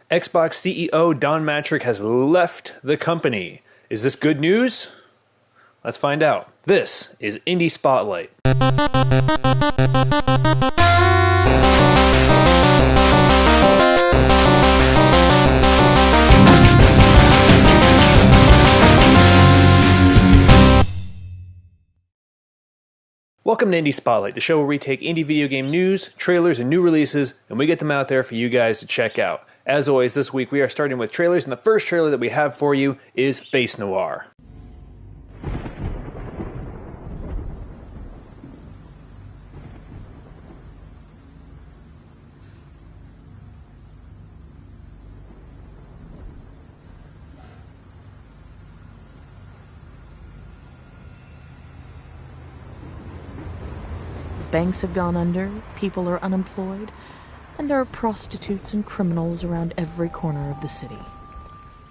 Xbox CEO Don Matrick has left the company. Is this good news? Let's find out. This is Indie Spotlight. Welcome to Indie Spotlight, the show where we take indie video game news, trailers, and new releases, and we get them out there for you guys to check out. As always, this week we are starting with trailers, and the first trailer that we have for you is Face Noir. Banks have gone under, people are unemployed, and there are prostitutes and criminals around every corner of the city.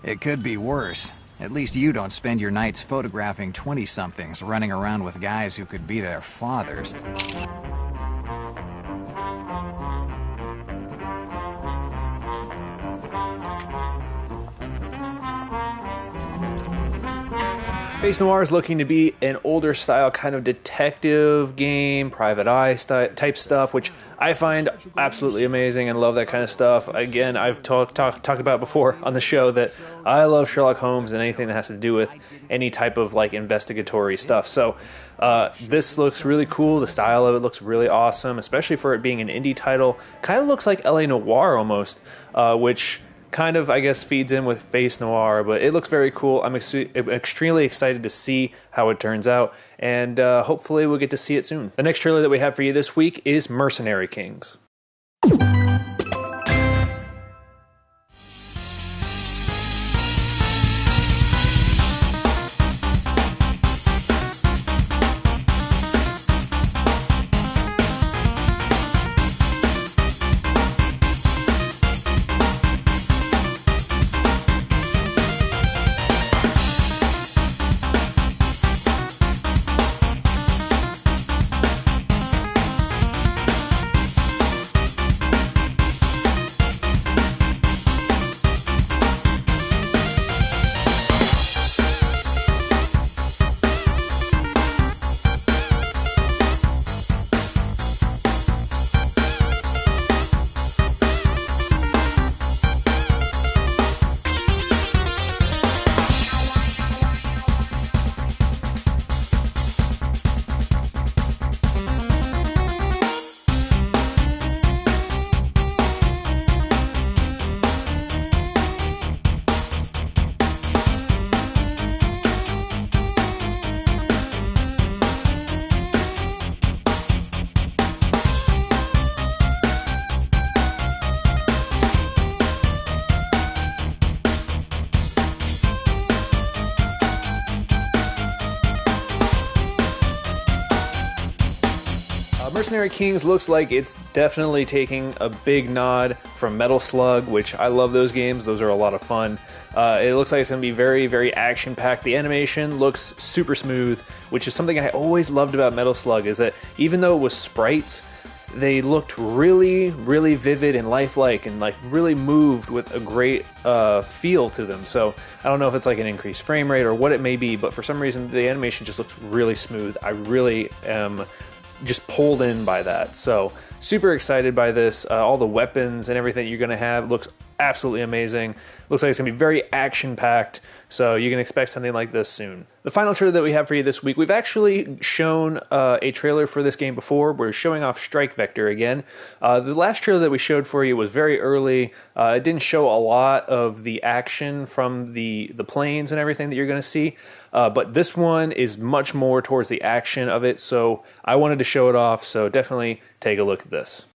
It could be worse. At least you don't spend your nights photographing 20-somethings running around with guys who could be their fathers. Face Noir is looking to be an older style kind of detective game, private eye type stuff, which I find absolutely amazing and love that kind of stuff. Again, I've talked about before on the show that I love Sherlock Holmes and anything that has to do with any type of like investigatory stuff. So this looks really cool. The style of it looks really awesome, especially for it being an indie title. Kind of looks like LA Noir almost, which kind of, I guess, feeds in with Face Noir, but it looks very cool. I'm extremely excited to see how it turns out, and hopefully we'll get to see it soon. The next trailer that we have for you this week is Mercenary Kings. Mercenary Kings looks like it's definitely taking a big nod from Metal Slug, which I love those games. Those are a lot of fun. It looks like it's going to be very, very action-packed. The animation looks super smooth, which is something I always loved about Metal Slug, is that even though it was sprites, they looked really, really vivid and lifelike and like really moved with a great feel to them. So I don't know if it's like an increased frame rate or what it may be, but for some reason the animation just looks really smooth. I really am just pulled in by that. So super excited by this. All the weapons and everything you're going to have looks absolutely amazing. Looks like it's going to be very action-packed, so you can expect something like this soon. The final trailer that we have for you this week, we've actually shown a trailer for this game before. We're showing off Strike Vector again. The last trailer that we showed for you was very early. It didn't show a lot of the action from the planes and everything that you're going to see, but this one is much more towards the action of it, so I wanted to show it off, so definitely take a look at this.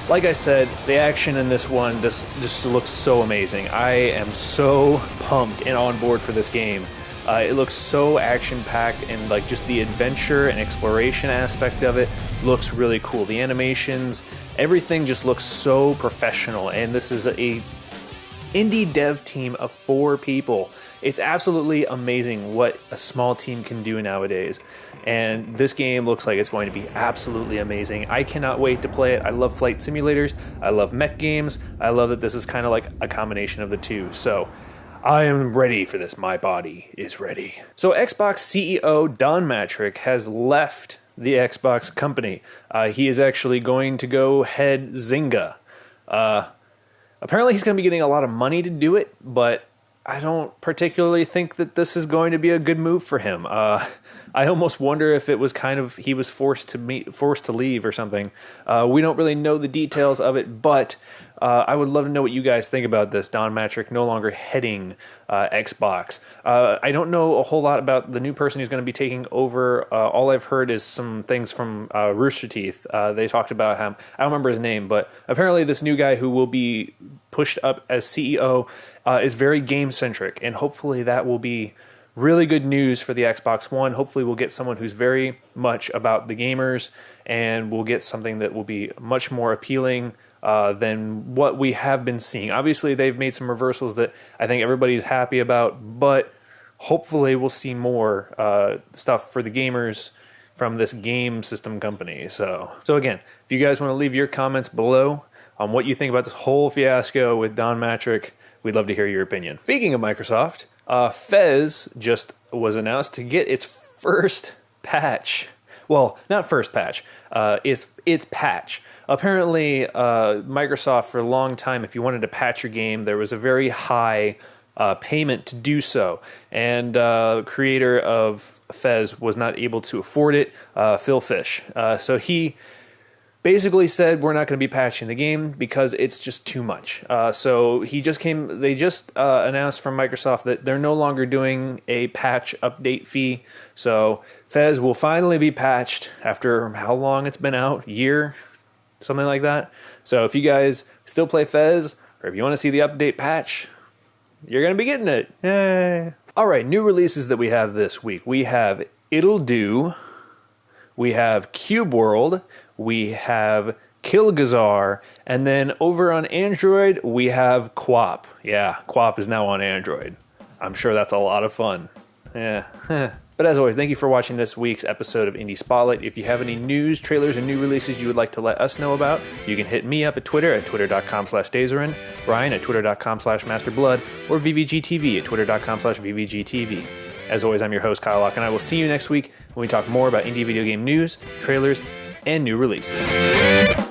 Like I said, the action in this one just looks so amazing. I am so pumped and on board for this game. It looks so action-packed, and like just the adventure and exploration aspect of it looks really cool. The animations, everything just looks so professional, and this is a indie dev team of 4 people. It's absolutely amazing what a small team can do nowadays, and this game looks like it's going to be absolutely amazing. I cannot wait to play it. I love flight simulators. I love mech games. I love that this is kind of like a combination of the two. So I am ready for this. My body is ready. So Xbox CEO Don Matrick has left the Xbox company. He is actually going to go head Zynga. Apparently he's going to be getting a lot of money to do it, but I don't particularly think that this is going to be a good move for him. I almost wonder if it was kind of he was forced to leave or something. We don't really know the details of it, but I would love to know what you guys think about this. Don Matrick no longer heading Xbox. I don't know a whole lot about the new person who's going to be taking over. All I've heard is some things from Rooster Teeth. They talked about him. I don't remember his name, but apparently this new guy who will be pushed up as CEO is very game-centric, and hopefully that will be really good news for the Xbox One. Hopefully we'll get someone who's very much about the gamers, and we'll get something that will be much more appealing than what we have been seeing. Obviously, they've made some reversals that I think everybody's happy about, but hopefully we'll see more stuff for the gamers from this game system company. So again, if you guys want to leave your comments below on what you think about this whole fiasco with Don Matrick, we'd love to hear your opinion. Speaking of Microsoft, Fez just was announced to get its first patch. Well, not first patch. It's patch. Apparently, Microsoft, for a long time, if you wanted to patch your game, there was a very high payment to do so. And the creator of Fez was not able to afford it, Phil Fish. So he basically said, we're not going to be patching the game because it's just too much. So they just announced from Microsoft that they're no longer doing a patch update fee. So Fez will finally be patched after how long it's been out? Year? Something like that. So if you guys still play Fez, or if you want to see the update patch, you're going to be getting it. Yay. All right, new releases that we have this week. We have It'll Do. We have Cube World. We have Kilgazar. And then over on Android, we have QWOP. Yeah, QWOP is now on Android. I'm sure that's a lot of fun. Yeah. But as always, thank you for watching this week's episode of Indie Spotlight. If you have any news, trailers, and new releases you would like to let us know about, you can hit me up at Twitter at twitter.com/Dazerin, Ryan at twitter.com/MasterBlood, or VVGTV at twitter.com/VVGTV. As always, I'm your host, Kyle Locke, and I will see you next week when we talk more about indie video game news, trailers, and new releases.